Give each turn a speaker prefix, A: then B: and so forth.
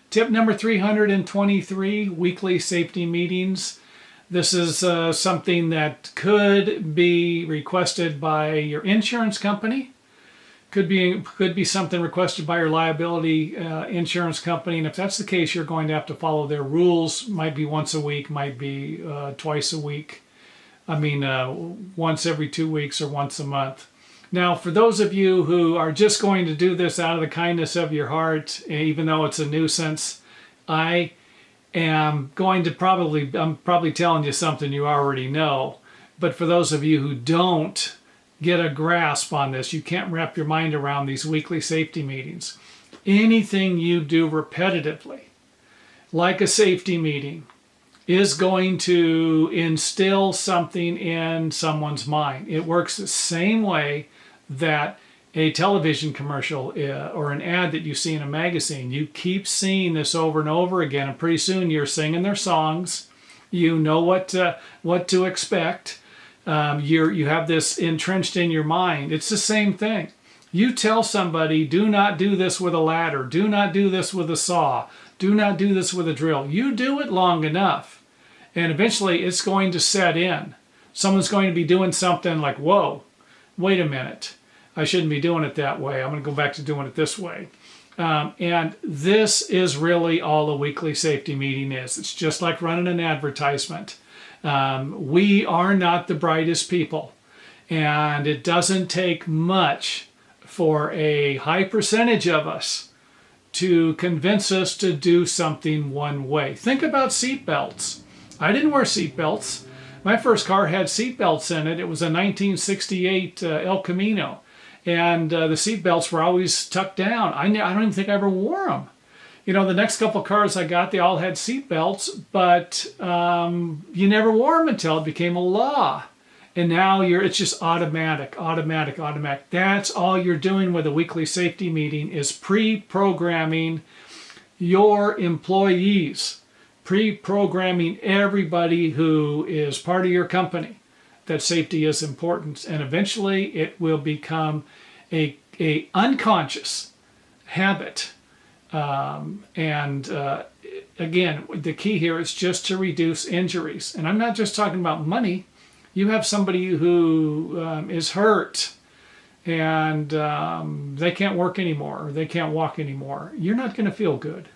A: Tip number 323, weekly safety meetings. This is something that could be requested by your insurance company. Could be something requested by your liability insurance company, and if that's the case, you're going to have to follow their rules. Might be once a week, might be twice a week. Once every 2 weeks or once a month. Now, for those of you who are just going to do this out of the kindness of your heart, even though it's a nuisance, I'm probably telling you something you already know. But for those of you who don't get a grasp on this, you can't wrap your mind around these weekly safety meetings. Anything you do repetitively, like a safety meeting, is going to instill something in someone's mind. It works the same way that a television commercial or an ad that you see in a magazine. You keep seeing this over and over again, and pretty soon you're singing their songs. You know what to expect. You have this entrenched in your mind. It's the same thing. You tell somebody, do not do this with a ladder. Do not do this with a saw. Do not do this with a drill. You do it long enough, and eventually it's going to set in. Someone's going to be doing something like, whoa, wait a minute. I shouldn't be doing it that way. I'm going to go back to doing it this way. And this is really all a weekly safety meeting is. It's just like running an advertisement. We are not the brightest people, and it doesn't take much for a high percentage of us to convince us to do something one way. Think about seat belts. I didn't wear seat belts. My first car had seat belts in it. It was a 1968 El Camino, and the seat belts were always tucked down. I don't even think I ever wore them. You know, the next couple of cars I got, they all had seat belts, but you never wore them until it became a law. And now it's just automatic. That's all you're doing with a weekly safety meeting is pre-programming your employees, pre-programming everybody who is part of your company that safety is important. And eventually it will become a unconscious habit. Again, the key here is just to reduce injuries. And I'm not just talking about money. You have somebody who is hurt and they can't work anymore or they can't walk anymore. You're not going to feel good.